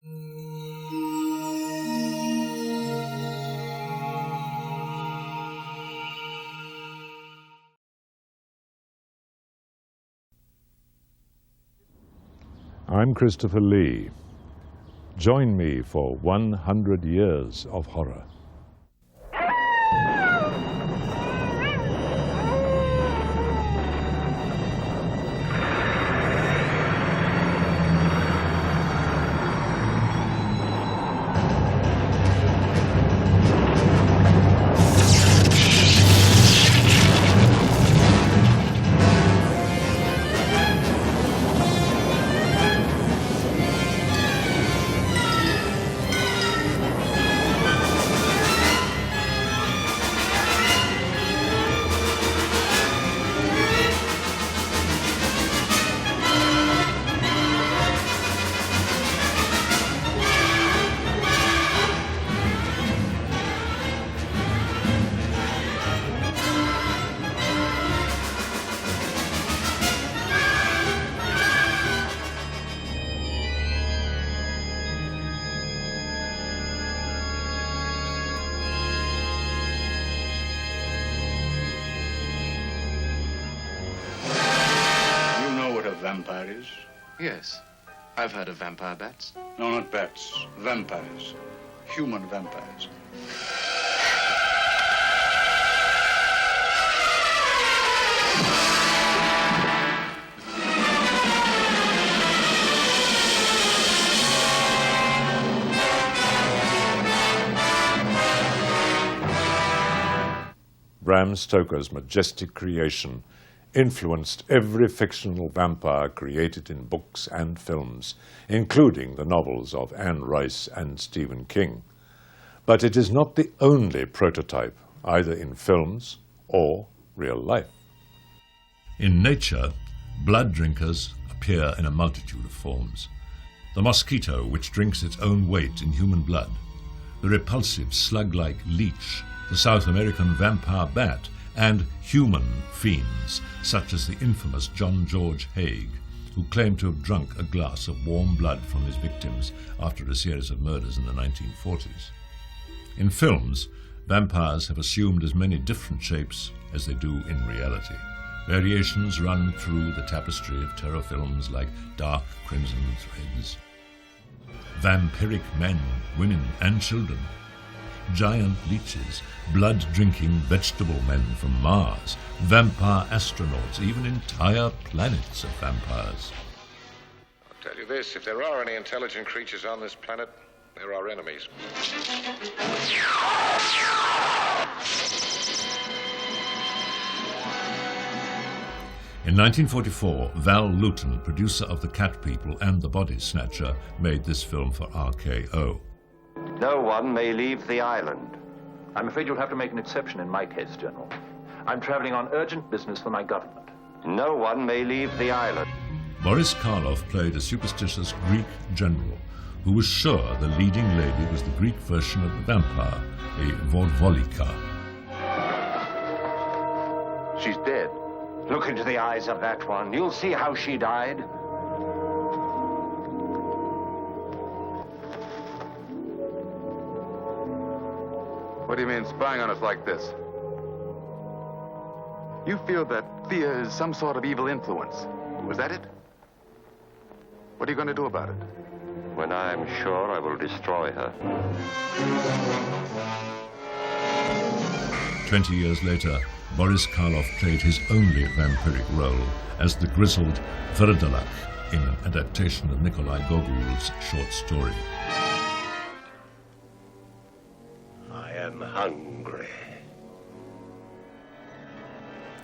I'm Christopher Lee. Join me for 100 years of horror. Vampire is? Yes. I've heard of vampire bats. No, not bats. Vampires. Human vampires. Bram Stoker's majestic creation influenced every fictional vampire created in books and films, including the novels of Anne Rice and Stephen King. But it is not the only prototype, either in films or real life. In nature, blood drinkers appear in a multitude of forms. The mosquito, which drinks its own weight in human blood, the repulsive slug-like leech, the South American vampire bat, and human fiends, such as the infamous John George Haig, who claimed to have drunk a glass of warm blood from his victims after a series of murders in the 1940s. In films, vampires have assumed as many different shapes as they do in reality. Variations run through the tapestry of terror films like Dark Crimson Threads. Vampiric men, women, and children. Giant leeches, blood-drinking vegetable men from Mars, vampire astronauts, even entire planets of vampires. I'll tell you this, if there are any intelligent creatures on this planet, they're our enemies. In 1944, Val Lewton, producer of The Cat People and The Body Snatcher, made this film for RKO. No one may leave the island. I'm afraid you'll have to make an exception in my case, General. I'm traveling on urgent business for my government. No one may leave the island. Boris Karloff played a superstitious Greek general who was sure the leading lady was the Greek version of the vampire, a Vodvolika. She's dead. Look into the eyes of that one. You'll see how she died. What do you mean, spying on us like this? You feel that Thea is some sort of evil influence. Was that it? What are you going to do about it? When I am sure, I will destroy her. 20 years later, Boris Karloff played his only vampiric role as the grizzled Verdalak in an adaptation of Nikolai Gogol's short story. I'm hungry.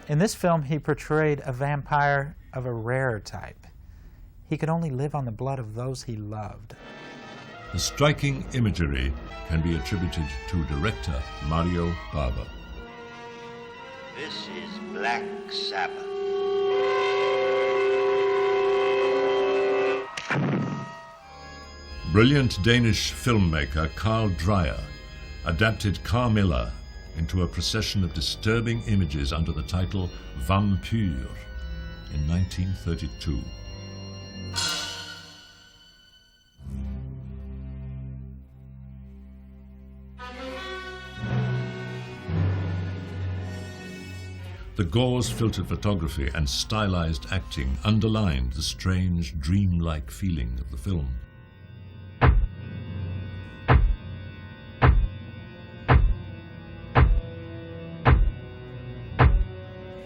In this film, he portrayed a vampire of a rare type. He could only live on the blood of those he loved. The striking imagery can be attributed to director Mario Bava. This is Black Sabbath. Brilliant Danish filmmaker Carl Dreyer adapted Carmilla into a procession of disturbing images under the title Vampyr in 1932. The gauze-filtered photography and stylized acting underlined the strange, dreamlike feeling of the film.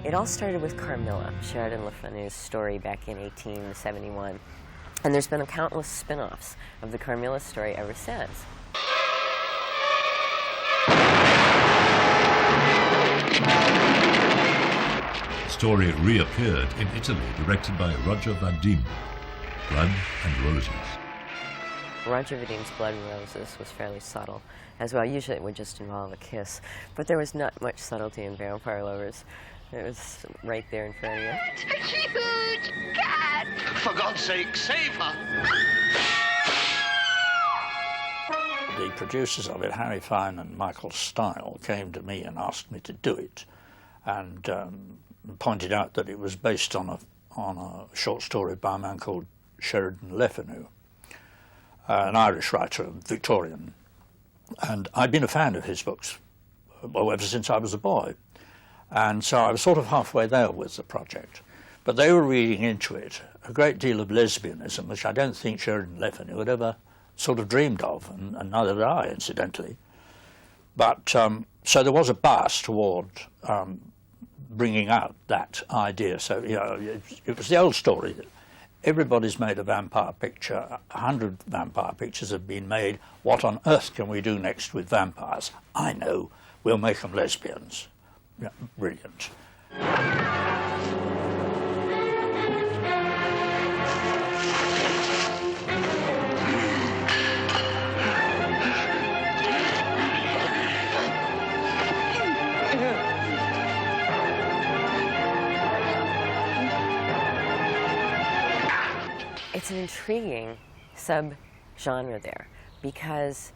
It all started with Carmilla, Sheridan Le Fanu's story back in 1871. And there's been countless spin-offs of the Carmilla story ever since. The story reappeared in Italy, directed by Roger Vadim, Blood and Roses. Roger Vadim's Blood and Roses was fairly subtle as well. Usually it would just involve a kiss, but there was not much subtlety in Vampire Lovers. It was right there in front of you. It's a huge cat! For God's sake, save her! The producers of it, Harry Fine and Michael Stile, came to me and asked me to do it, and pointed out that it was based on a short story by a man called Sheridan Le Fanu, an Irish writer, Victorian. And I'd been a fan of his books, well, ever since I was a boy. And so I was sort of halfway there with the project. But they were reading into it a great deal of lesbianism, which I don't think Sheridan Le Fanu had ever sort of dreamed of, and neither did I, incidentally. But so there was a bias toward bringing out that idea. So, you know, it was the old story that everybody's made a vampire picture, 100 vampire pictures have been made. What on earth can we do next with vampires? I know, we'll make them lesbians. Yeah, brilliant. It's an intriguing sub-genre there because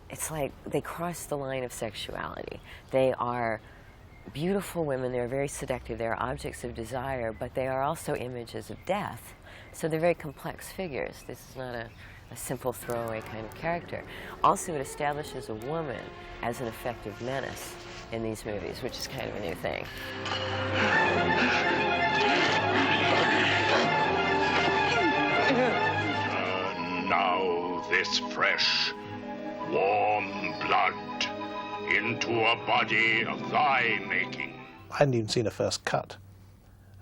it's like they cross the line of sexuality. They are beautiful women, they're very seductive, they're objects of desire, but they are also images of death. So they're very complex figures. This is not a simple throwaway kind of character. Also, it establishes a woman as an effective menace in these movies, which is kind of a new thing. Now this fresh, warm blood into a body of thy making. I hadn't even seen a first cut,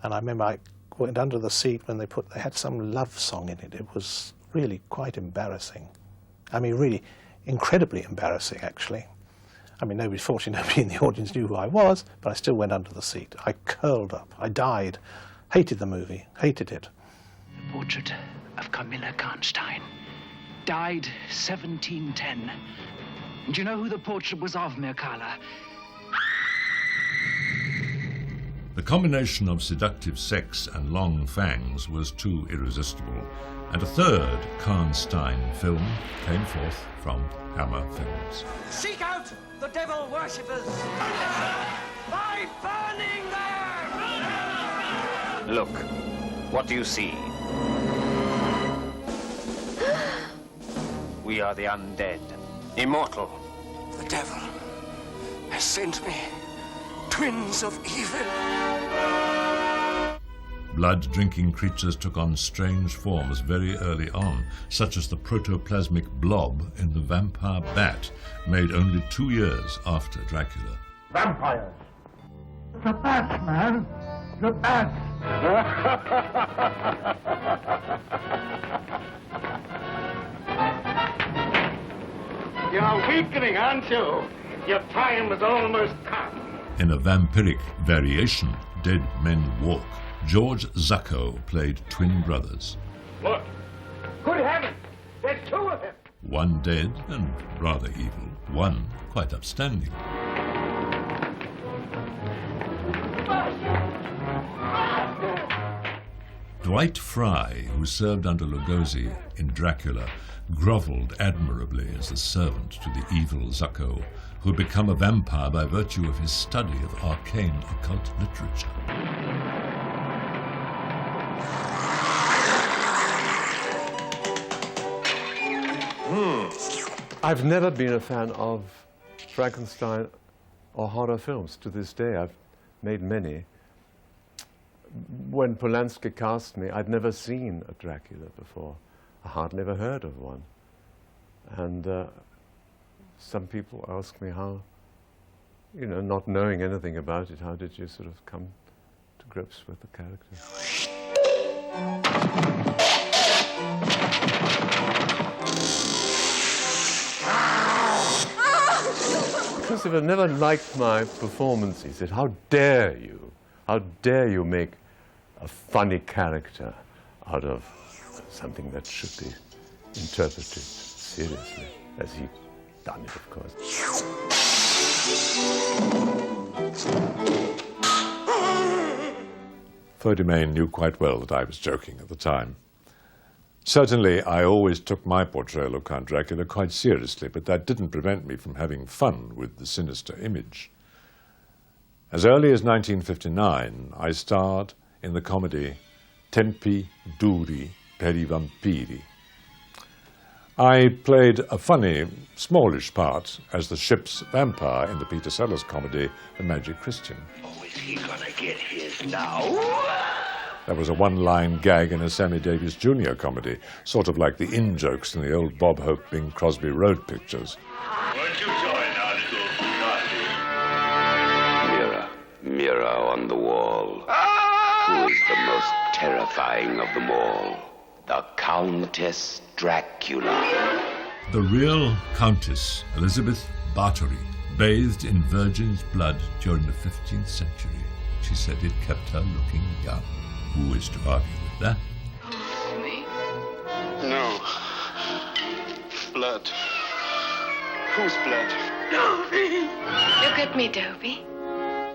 and I remember I went under the seat when they had some love song in it. It was really quite embarrassing. I mean, really incredibly embarrassing, actually. I mean, fortunately nobody in the audience knew who I was, but I still went under the seat. I curled up. I died. Hated the movie. Hated it. The portrait of Carmilla Karnstein died 1710. Do you know who the portrait was of, Mircalla? The combination of seductive sex and long fangs was too irresistible, and a third Karnstein film came forth from Hammer Films. Seek out the devil worshippers by burning them! Look, what do you see? We are the undead, immortal. The devil has sent me twins of evil. Blood-drinking creatures took on strange forms very early on, such as the protoplasmic blob in The Vampire Bat, made only 2 years after Dracula. Vampires! The bats, man! The bats! You're weakening, aren't you? Your time has almost come. In a vampiric variation, Dead Men Walk, George Zucco played twin brothers. Look! Good heavens! There's 2 of them! One dead and rather evil, one quite upstanding. Dwight Fry, who served under Lugosi in Dracula, grovelled admirably as a servant to the evil Zucco, who had become a vampire by virtue of his study of arcane occult literature. I've never been a fan of Frankenstein or horror films to this day. I've made many. When Polanski cast me, I'd never seen a Dracula before. I hardly ever heard of one. And some people ask me how, you know, not knowing anything about it, how did you sort of come to grips with the character? Christopher never liked my performance. He said, how dare you make a funny character out of something that should be interpreted seriously, as he'd done it, of course. Fodemain knew quite well that I was joking at the time. Certainly, I always took my portrayal of Count Dracula quite seriously, but that didn't prevent me from having fun with the sinister image. As early as 1959, I starred in the comedy Tempi duri per I vampiri. I played a funny, smallish part as the ship's vampire in the Peter Sellers comedy The Magic Christian. Oh, is he gonna get his now? That was a one-line gag in a Sammy Davis Jr. comedy, sort of like the in-jokes in the old Bob Hope Bing Crosby Road pictures. Won't you join our little party? Mirror, mirror on the wall. Who is the most terrifying of them all? The Countess Dracula. The real Countess Elizabeth Bathory bathed in virgin's blood during the 15th century. She said it kept her looking young. Who is to argue with that? Me? No. Blood. Whose blood? Dobie! Look at me, Dobie.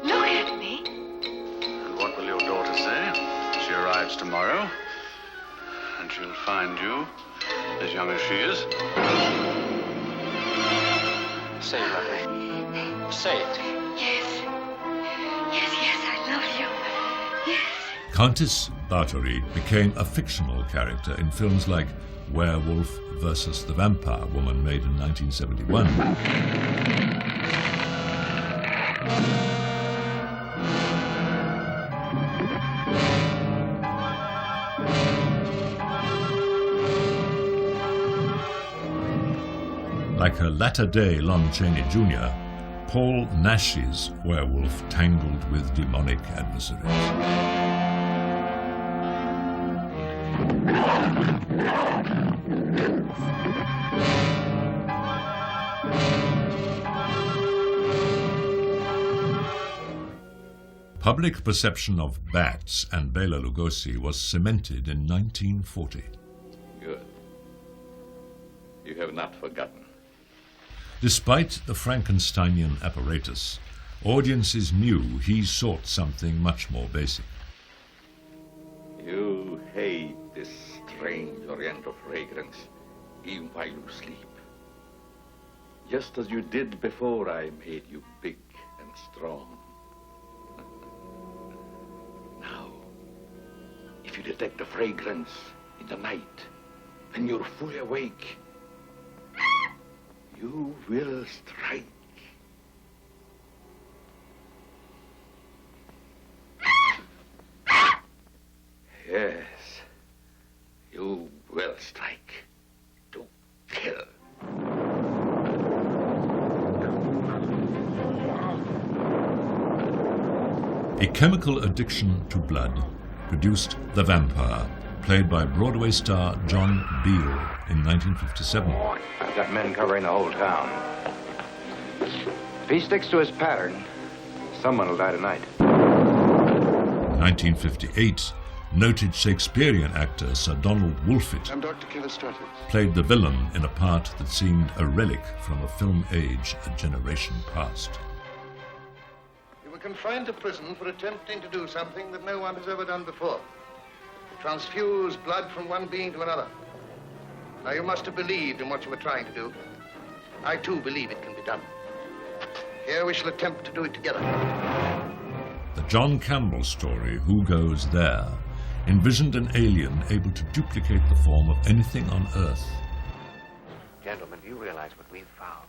Look at me. And what will your daughter say? She arrives tomorrow, and she'll find you as young as she is. Say it, lovely. Say it. Yes. Yes, I love you. Yes. Countess Bathory became a fictional character in films like Werewolf versus the Vampire Woman, made in 1971. Like her latter-day Lon Chaney Jr., Paul Nash's werewolf tangled with demonic adversaries. Public perception of bats and Bela Lugosi was cemented in 1940. Good. You have not forgotten. Despite the Frankensteinian apparatus, audiences knew he sought something much more basic. You hate this strange oriental fragrance, even while you sleep. Just as you did before I made you big and strong. Now, if you detect a fragrance in the night, when you're fully awake, you will strike. Yes, you will strike to kill. A chemical addiction to blood produced The Vampire, played by Broadway star John Beale in 1957. I've got men covering the whole town. If he sticks to his pattern, someone will die tonight. In 1958, noted Shakespearean actor Sir Donald Wolfett I'm Dr. Killistratus. played the villain in a part that seemed a relic from a film age a generation past. You were confined to prison for attempting to do something that no one has ever done before. Transfuse blood from one being to another. Now, you must have believed in what you were trying to do. I, too, believe it can be done. Here we shall attempt to do it together. The John Campbell story, Who Goes There, envisioned an alien able to duplicate the form of anything on Earth. Gentlemen, do you realize what we've found?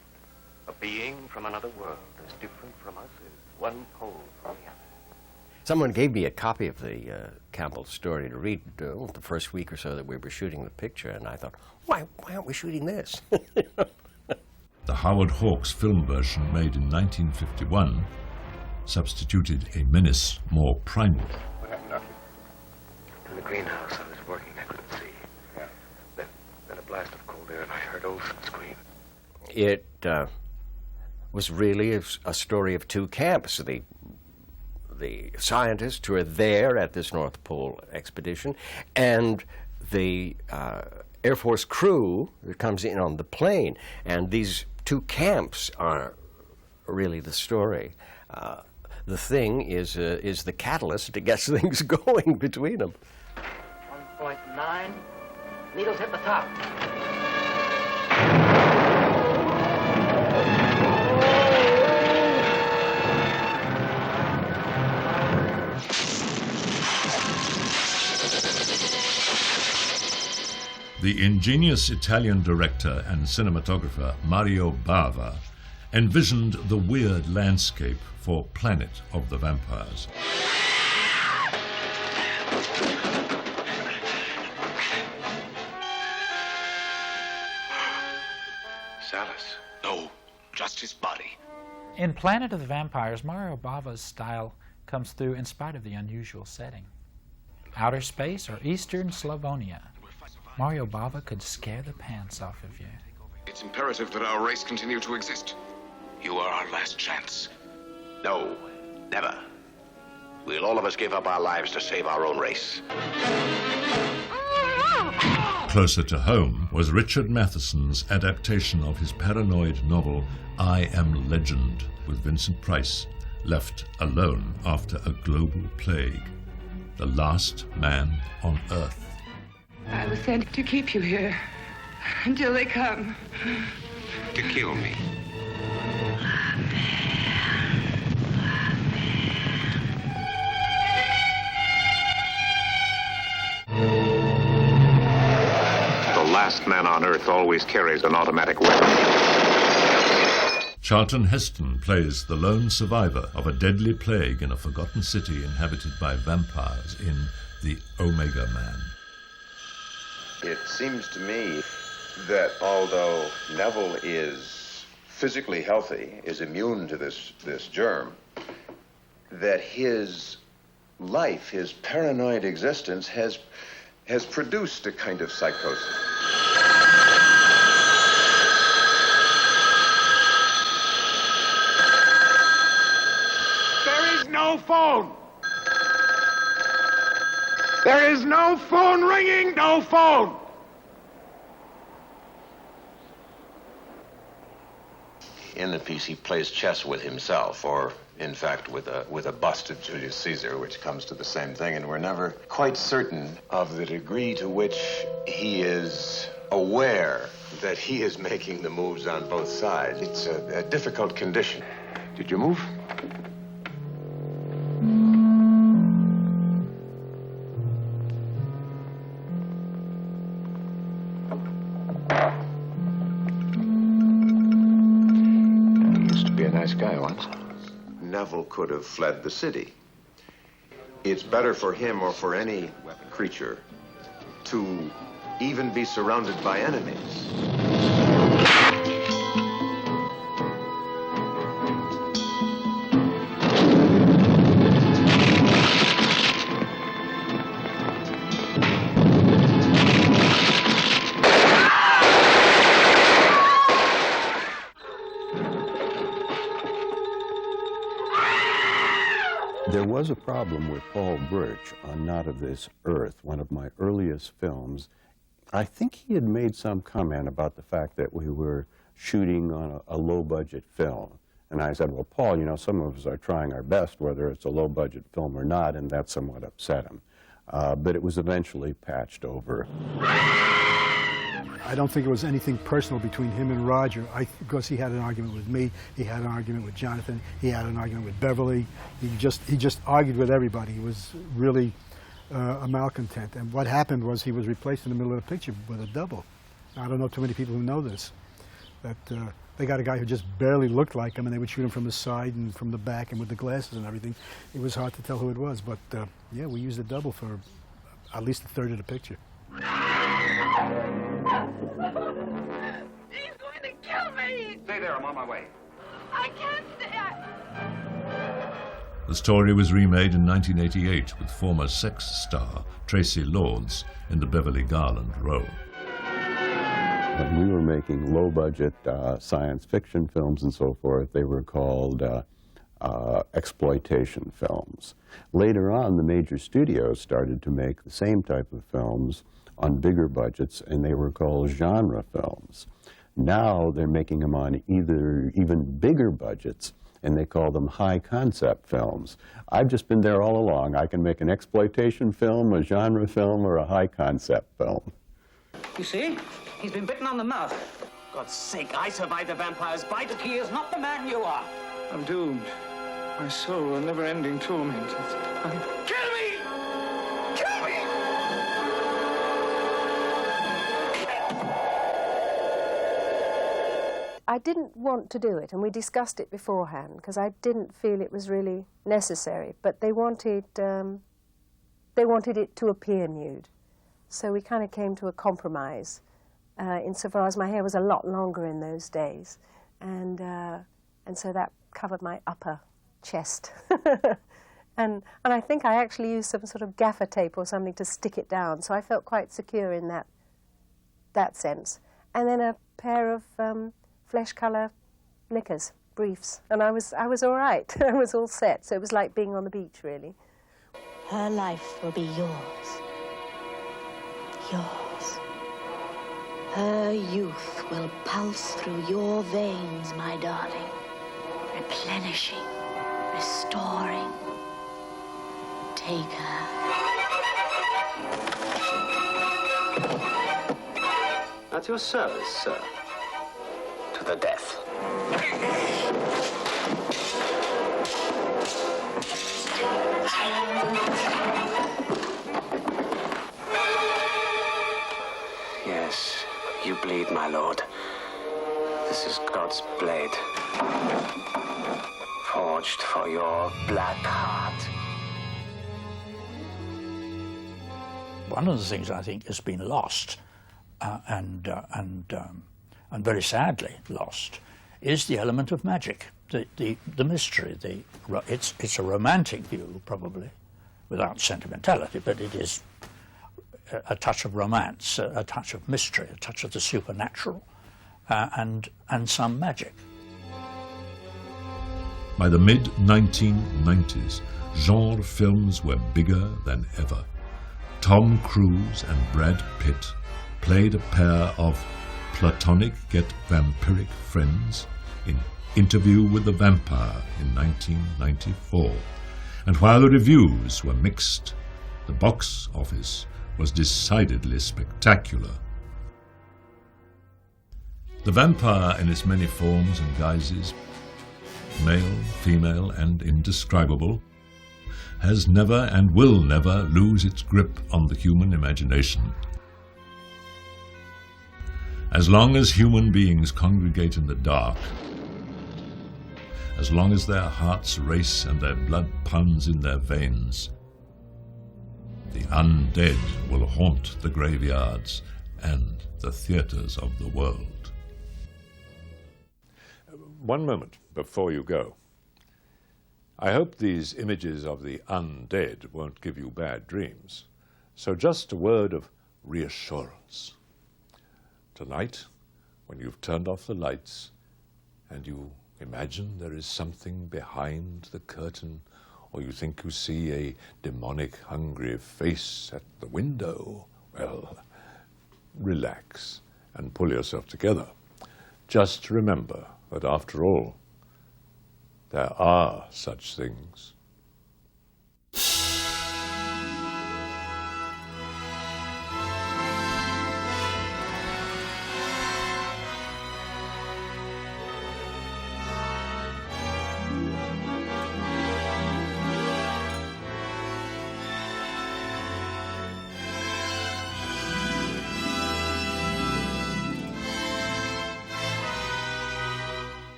A being from another world, as different from us as one pole from the other. Someone gave me a copy of the Campbell story to read the first week or so that we were shooting the picture, and I thought, why aren't we shooting this? The Howard Hawks film version, made in 1951, substituted a menace more primal. What happened, Doctor? In the greenhouse, I was working. I couldn't see. Yeah. Then a blast of cold air, and I heard Olson scream. It was really a story of two camps. The scientists who are there at this North Pole expedition, and the Air Force crew that comes in on the plane. And these two camps are really the story. The thing is the catalyst that gets things going between them. 1.9. Needles hit the top. The ingenious Italian director and cinematographer Mario Bava envisioned the weird landscape for Planet of the Vampires. Salas. No, just his body. In Planet of the Vampires, Mario Bava's style comes through in spite of the unusual setting. Outer space or Eastern Slavonia. Mario Bava could scare the pants off of you. It's imperative that our race continue to exist. You are our last chance. No, never. We'll all of us give up our lives to save our own race. Closer to home was Richard Matheson's adaptation of his paranoid novel I Am Legend, with Vincent Price left alone after a global plague. The last man on Earth. I was sent to keep you here until they come. To kill me. The last man on Earth always carries an automatic weapon. Charlton Heston plays the lone survivor of a deadly plague in a forgotten city inhabited by vampires in The Omega Man. It seems to me that although Neville is physically healthy, is immune to this germ, that his life, his paranoid existence has produced a kind of psychosis. There is no phone. There is no phone ringing, no phone. In the piece, he plays chess with himself, or in fact with a bust of Julius Caesar, which comes to the same thing, and we're never quite certain of the degree to which he is aware that he is making the moves on both sides. It's a difficult condition. Did you move? Guy once. Neville could have fled the city. It's better for him or for any creature to even be surrounded by enemies. There was a problem with Paul Birch on Not of This Earth, one of my earliest films. I think he had made some comment about the fact that we were shooting on a low-budget film. And I said, well, Paul, you know, some of us are trying our best, whether it's a low-budget film or not, and that somewhat upset him. But it was eventually patched over. I don't think it was anything personal between him and Roger. Because he had an argument with me, he had an argument with Jonathan, he had an argument with Beverly. He just argued with everybody. He was really a malcontent. And what happened was he was replaced in the middle of the picture with a double. I don't know too many people who know this. That they got a guy who just barely looked like him, and they would shoot him from the side and from the back and with the glasses and everything. It was hard to tell who it was, but yeah, we used a double for at least a third of the picture. He's going to kill me! Stay there, I'm on my way. I can't stay. The story was remade in 1988 with former Sex star Tracy Lords in the Beverly Garland role. When we were making low-budget science fiction films and so forth, they were called exploitation films. Later on, the major studios started to make the same type of films on bigger budgets, and they were called genre films. Now they're making them on even bigger budgets, and they call them high-concept films. I've just been there all along. I can make an exploitation film, a genre film, or a high-concept film. You see? He's been bitten on the mouth. God's sake, I survived the vampire's bite. He is not the man you are. I'm doomed. My soul a never-ending torment. Kill me! Kill me! I didn't want to do it, and we discussed it beforehand, because I didn't feel it was really necessary. But they wanted it to appear nude. So we kind of came to a compromise, insofar as my hair was a lot longer in those days, and so that covered my upper chest. and I think I actually used some sort of gaffer tape or something to stick it down, so I felt quite secure in that sense. And then a pair of flesh colour knickers, briefs, and I was all right. I was all set, so it was like being on the beach, really. Her life will be yours. Yours. Her youth will pulse through your veins, my darling, replenishing, restoring. Take her. At your service, sir. To the death. Yes, you bleed, my lord. This is God's blade. Forged for your black heart. One of the things I think has been lost, and very sadly lost, is the element of magic, the mystery. It's a romantic view, probably, without sentimentality, but it is a touch of romance, a touch of mystery, a touch of the supernatural, and some magic. By the mid-1990s, genre films were bigger than ever. Tom Cruise and Brad Pitt played a pair of platonic yet vampiric friends in Interview with the Vampire in 1994. And while the reviews were mixed, the box office was decidedly spectacular. The vampire in its many forms and guises, male, female, and indescribable, has never and will never lose its grip on the human imagination. As long as human beings congregate in the dark, as long as their hearts race and their blood puns in their veins, the undead will haunt the graveyards and the theatres of the world. One moment before you go. I hope these images of the undead won't give you bad dreams. So just a word of reassurance. Tonight, when you've turned off the lights and you imagine there is something behind the curtain, or you think you see a demonic, hungry face at the window, well, relax and pull yourself together. Just remember that after all, there are such things.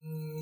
Mm.